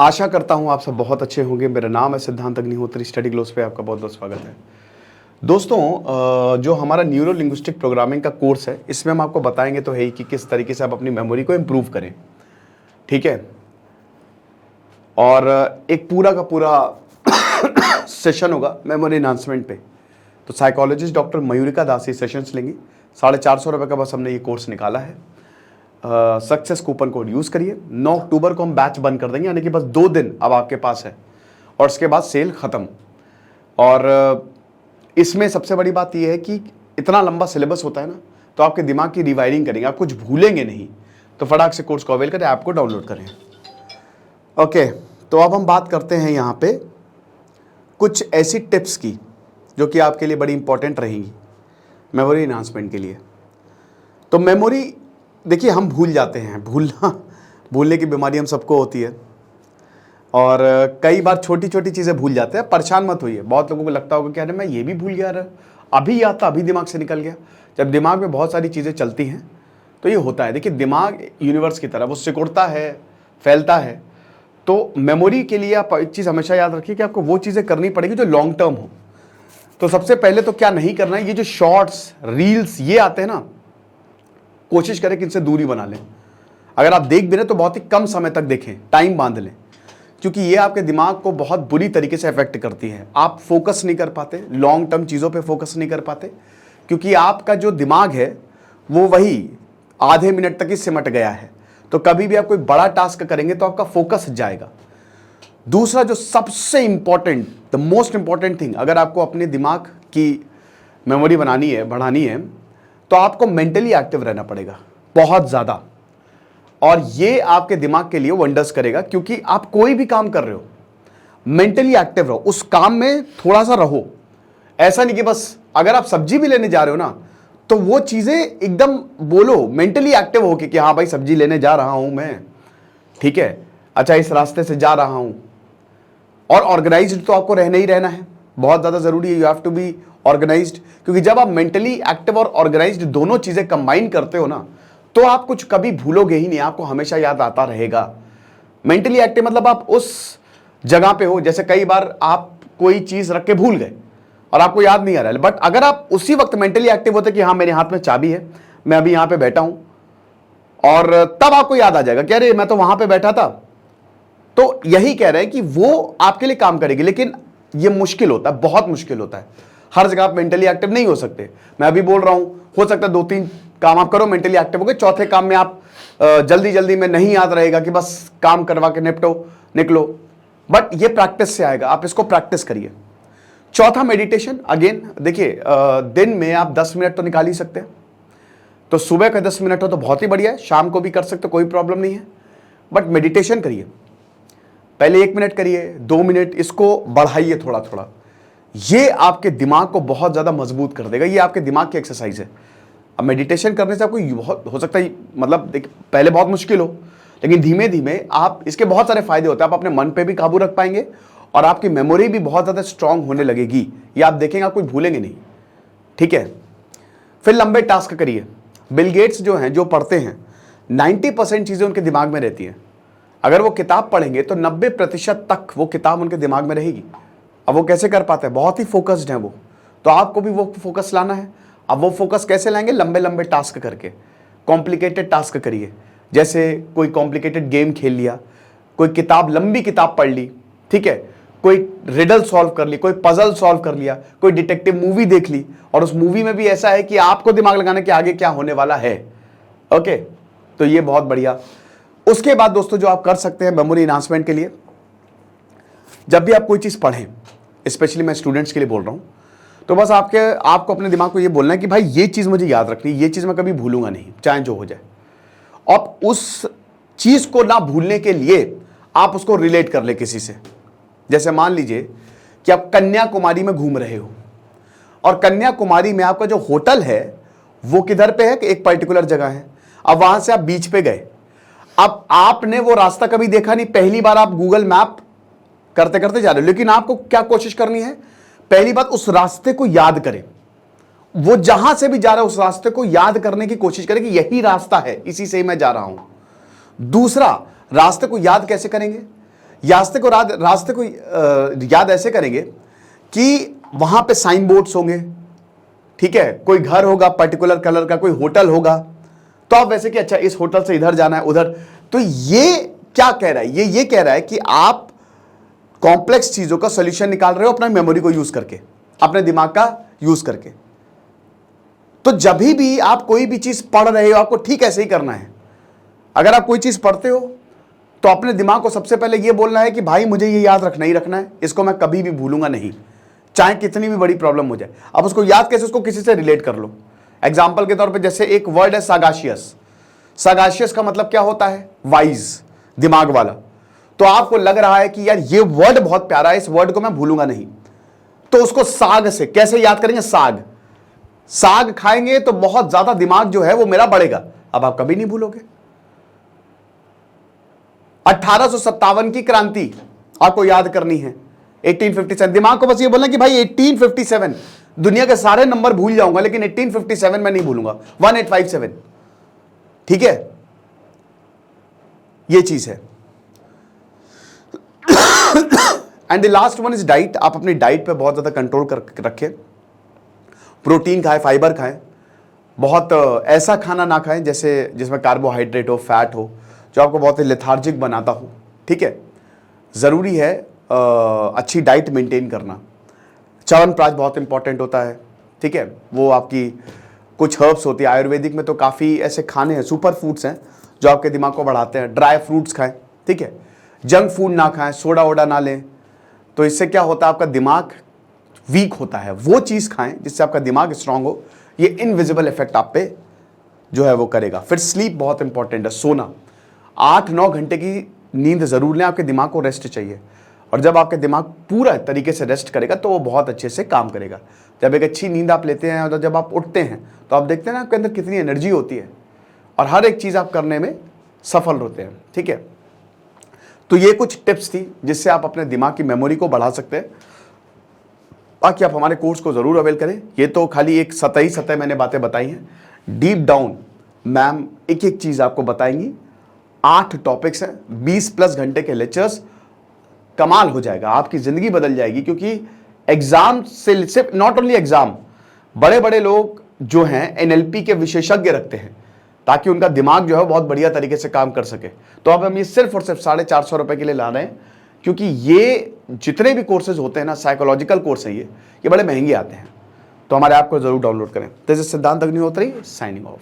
आशा करता हूं आप सब बहुत अच्छे होंगे। मेरा नाम है सिद्धांत अग्निहोत्री। स्टडी ग्लोस पे आपका बहुत बहुत स्वागत है। दोस्तों, जो हमारा न्यूरो लिंग्विस्टिक प्रोग्रामिंग का कोर्स है, इसमें हम आपको बताएंगे तो है ही कि किस तरीके से आप अपनी मेमोरी को इम्प्रूव करें, ठीक है। और एक पूरा का पूरा सेशन होगा मेमोरी एनहांसमेंट पे। तो साइकोलॉजिस्ट डॉक्टर मयूरिका दास ये सेशंस लेंगी। 450 रुपये का बस हमने ये कोर्स निकाला है। सक्सेस कूपन कोड यूज़ करिए। 9 अक्टूबर को हम बैच बंद कर देंगे, यानी कि बस 2 दिन अब आपके पास है और उसके बाद सेल ख़त्म। और इसमें सबसे बड़ी बात यह है कि इतना लंबा सिलेबस होता है ना, तो आपके दिमाग की रिवायरिंग करेंगे, आप कुछ भूलेंगे नहीं। तो फटाक से कोर्स को अवेल करें, ऐप को डाउनलोड करें। ओके, तो अब हम बात करते हैं यहाँ पे कुछ ऐसी टिप्स की जो कि आपके लिए बड़ी इंपॉर्टेंट रहेंगी मेमोरी एनहांसमेंट के लिए। तो मेमोरी, देखिए, हम भूल जाते हैं। भूलने की बीमारी हम सबको होती है और कई बार छोटी छोटी चीज़ें भूल जाते हैं। परेशान मत होइए। बहुत लोगों को लगता होगा कि अरे मैं ये भी भूल गया, अरे अभी याद था, अभी दिमाग से निकल गया। जब दिमाग में बहुत सारी चीज़ें चलती हैं तो ये होता है। देखिए, दिमाग यूनिवर्स की तरह वो सिकुड़ता है, फैलता है। तो मेमोरी के लिए आप एक चीज़ हमेशा याद रखिए कि आपको वो चीज़ें करनी पड़ेगी जो लॉन्ग टर्म हो। तो सबसे पहले तो क्या नहीं करना है, ये जो शॉर्ट्स रील्स ये आते हैं ना, कोशिश करें कि इनसे दूरी बना लें। अगर आप देख भी रहे तो बहुत ही कम समय तक देखें, टाइम बांध लें, क्योंकि ये आपके दिमाग को बहुत बुरी तरीके से अफेक्ट करती है। आप फोकस नहीं कर पाते, लॉन्ग टर्म चीज़ों पे फोकस नहीं कर पाते, क्योंकि आपका जो दिमाग है वो वही आधे मिनट तक ही सिमट गया है। तो कभी भी आप कोई बड़ा टास्क करेंगे तो आपका फोकस जाएगा। दूसरा, जो सबसे important, the most important thing, अगर आपको अपने दिमाग की मेमोरी बनानी है, बढ़ानी है, तो आपको मेंटली एक्टिव रहना पड़ेगा बहुत ज़्यादा। और ये आपके दिमाग के लिए वंडर्स करेगा, क्योंकि आप कोई भी काम कर रहे हो, मेंटली एक्टिव रहो, उस काम में थोड़ा सा रहो। ऐसा नहीं कि बस अगर आप सब्जी भी लेने जा रहे हो ना, तो वो चीज़ें एकदम बोलो मेंटली एक्टिव हो कि हाँ भाई सब्जी लेने जा रहा हूँ मैं, ठीक है, अच्छा इस रास्ते से जा रहा हूँ। और ऑर्गेनाइज्ड तो आपको रहना ही रहना है, बहुत ज़्यादा ज़रूरी है। You have to be organised, क्योंकि जब आप मेंटली एक्टिव और ऑर्गेनाइज्ड दोनों चीज़ें कंबाइन करते हो ना, तो आप कुछ कभी भूलोगे ही नहीं, आपको हमेशा याद आता रहेगा। मेंटली एक्टिव मतलब आप उस जगह पे हो, जैसे कई बार आप कोई चीज़ रख के भूल गए और आपको याद नहीं आ रहा है, बट अगर आप उसी वक्त मेंटली एक्टिव होते कि हाँ मेरे हाथ में चाबी है, मैं अभी यहाँ पे बैठा हूँ, और तब आपको याद आ जाएगा कि अरे मैं तो वहाँ पे बैठा था। तो यही कह रहे हैं कि वो आपके लिए काम करेगी, लेकिन ये मुश्किल होता है, बहुत मुश्किल होता है। हर जगह आप मेंटली एक्टिव नहीं हो सकते। मैं अभी बोल रहा हूं, हो सकता है 2-3 काम आप करो, मेंटली एक्टिव हो गए, चौथे काम में आप जल्दी जल्दी में नहीं याद रहेगा कि बस काम करवा के निकलो। बट ये प्रैक्टिस से आएगा, आप इसको प्रैक्टिस करिए। चौथा, मेडिटेशन। अगेन देखिए, दिन में आप 10 मिनट तो निकाल ही सकते हैं। तो सुबह का 10 मिनट हो तो बहुत ही बढ़िया है, शाम को भी कर सकते, कोई प्रॉब्लम नहीं है। बट मेडिटेशन करिए, पहले 1 मिनट करिए, 2 मिनट, इसको बढ़ाइए थोड़ा थोड़ा। ये आपके दिमाग को बहुत ज़्यादा मजबूत कर देगा। ये आपके दिमाग की एक्सरसाइज है। अब मेडिटेशन करने से आपको बहुत हो सकता है, मतलब पहले बहुत मुश्किल हो, लेकिन धीमे धीमे आप, इसके बहुत सारे फायदे होते हैं। आप अपने मन पे भी काबू रख पाएंगे और आपकी मेमोरी भी बहुत ज़्यादा स्ट्रांग होने लगेगी। ये आप देखेंगे, आप कोई भूलेंगे नहीं, ठीक है। फिर लंबे टास्क करिए। बिल गेट्स जो हैं, जो पढ़ते हैं, 90% चीज़ें उनके दिमाग में रहती हैं। अगर वो किताब पढ़ेंगे तो 90% तक वो किताब उनके दिमाग में रहेगी। अब वो कैसे कर पाते हैं? बहुत ही फोकस्ड हैं वो। तो आपको भी वो फोकस लाना है। अब वो फोकस कैसे लाएंगे? लंबे लंबे टास्क करके। कॉम्प्लिकेटेड टास्क करिए, जैसे कोई कॉम्प्लिकेटेड गेम खेल लिया, कोई किताब, लंबी किताब पढ़ ली, ठीक है, कोई रिडल सॉल्व कर ली, कोई पजल सॉल्व कर लिया, कोई डिटेक्टिव मूवी देख ली, और उस मूवी में भी ऐसा है कि आपको दिमाग लगाना कि आगे क्या होने वाला है। ओके, तो ये बहुत बढ़िया। उसके बाद दोस्तों, जो आप कर सकते हैं मेमोरी एनहांसमेंट के लिए, जब भी आप कोई चीज़ पढ़ें, स्पेशली मैं स्टूडेंट्स के लिए बोल रहा हूँ, तो बस आपको अपने दिमाग को ये बोलना है कि भाई ये चीज़ मुझे याद रखनी, ये चीज़ मैं कभी भूलूंगा नहीं, चाहे जो हो जाए। और उस चीज़ को ना भूलने के लिए आप उसको रिलेट कर ले किसी से। जैसे मान लीजिए कि आप कन्याकुमारी में घूम रहे हो, और कन्याकुमारी में आपका जो होटल है वो किधर पे है, कि एक पर्टिकुलर जगह है। अब वहां से आप बीच पे गए, अब आपने वो रास्ता कभी देखा नहीं, पहली बार आप गूगल मैप करते करते जा रहे हो, लेकिन आपको क्या कोशिश करनी है? पहली बात, उस रास्ते को याद करें। वो जहां से भी जा रहा है उस रास्ते को याद करने की कोशिश करें कि यही रास्ता है, इसी से ही मैं जा रहा हूं। दूसरा, रास्ते को याद कैसे करेंगे? रास्ते को याद ऐसे करेंगे कि वहां पे साइन बोर्ड्स होंगे, ठीक है, कोई घर होगा पर्टिकुलर कलर का, कोई होटल होगा, तो आप वैसे कि अच्छा इस होटल से इधर जाना है उधर। तो ये क्या कह रहा है, ये कह रहा है कि आप कॉम्प्लेक्स चीजों का सॉल्यूशन निकाल रहे हो अपना मेमोरी को यूज करके, अपने दिमाग का यूज करके। तो जब भी आप कोई भी चीज पढ़ रहे हो आपको ठीक ऐसे ही करना है। अगर आप कोई चीज पढ़ते हो तो अपने दिमाग को सबसे पहले यह बोलना है कि भाई मुझे ये याद रखना ही रखना है, इसको मैं कभी भी भूलूंगा नहीं, चाहे कितनी भी बड़ी प्रॉब्लम हो जाए। अब उसको याद कैसे, उसको किसी से रिलेट कर लो। एग्जाम्पल के तौर पे जैसे एक वर्ड है सागाशियस। सागाशियस का मतलब क्या होता है, वाइज, दिमाग वाला। तो आपको लग रहा है कि यार ये वर्ड बहुत प्यारा है, इस वर्ड को मैं भूलूंगा नहीं, तो उसको साग से कैसे याद करेंगे, साग खाएंगे तो बहुत ज्यादा दिमाग जो है वो मेरा बढ़ेगा, अब आप कभी नहीं भूलोगे। 1857 की क्रांति आपको याद करनी है, 1857। दिमाग को बस ये बोलना कि भाई 1857, दुनिया के सारे नंबर भूल जाऊंगा लेकिन 1857 में नहीं भूलूंगा, 1857, ठीक है, ये चीज है। And the last one is diet. आप अपनी डाइट पे बहुत ज्यादा कंट्रोल कर रखें, प्रोटीन खाएं, फाइबर खाएं, बहुत ऐसा खाना ना खाएं जैसे जिसमें कार्बोहाइड्रेट हो, फैट हो, जो आपको बहुत ही लेथार्जिक बनाता हो, ठीक है। ज़रूरी है अच्छी डाइट मेंटेन करना। च्यवनप्राश बहुत इंपॉर्टेंट होता है, ठीक है, वो आपकी कुछ हर्ब्स होती है, आयुर्वेदिक में तो काफ़ी ऐसे खाने हैं, सुपर फूड्स हैं जो आपके दिमाग को बढ़ाते हैं। ड्राई फ्रूट्स खाएं, ठीक है, जंक फूड ना खाएं, सोडा वोडा ना लें, तो इससे क्या होता है आपका दिमाग वीक होता है। वो चीज़ खाएं जिससे आपका दिमाग स्ट्रांग हो, ये इनविजिबल इफेक्ट आप पे जो है वो करेगा। फिर स्लीप बहुत इंपॉर्टेंट है, सोना 8-9 घंटे की नींद जरूर लें, आपके दिमाग को रेस्ट चाहिए। और जब आपके दिमाग पूरा तरीके से रेस्ट करेगा तो वो बहुत अच्छे से काम करेगा। जब एक अच्छी नींद आप लेते हैं और जब आप उठते हैं तो आप देखते हैं ना आपके अंदर कितनी एनर्जी होती है और हर एक चीज़ आप करने में सफल होते हैं, ठीक है। तो ये कुछ टिप्स थी जिससे आप अपने दिमाग की मेमोरी को बढ़ा सकते हैं। बाकी आप हमारे कोर्स को ज़रूर अवेल करें। ये तो खाली एक सतह मैंने बातें बताई हैं, डीप डाउन मैम एक एक चीज़ आपको बताएंगी। 8 टॉपिक्स हैं, 20+ घंटे के लेक्चर्स, कमाल हो जाएगा, आपकी ज़िंदगी बदल जाएगी। क्योंकि एग्ज़ाम से सिर्फ नॉट ओनली एग्ज़ाम, बड़े बड़े लोग जो हैं NLP के विशेषज्ञ रखते हैं ताकि उनका दिमाग जो है बहुत बढ़िया तरीके से काम कर सके। तो अब हम ये सिर्फ और सिर्फ 450 रुपये के लिए ला रहे हैं, क्योंकि ये जितने भी कोर्सेज होते हैं ना, साइकोलॉजिकल कोर्स है, ये बड़े महंगे आते हैं। तो हमारे ऐप को जरूर डाउनलोड करें। दिस इज सिद्धांत अग्निहोत्री साइनिंग ऑफ।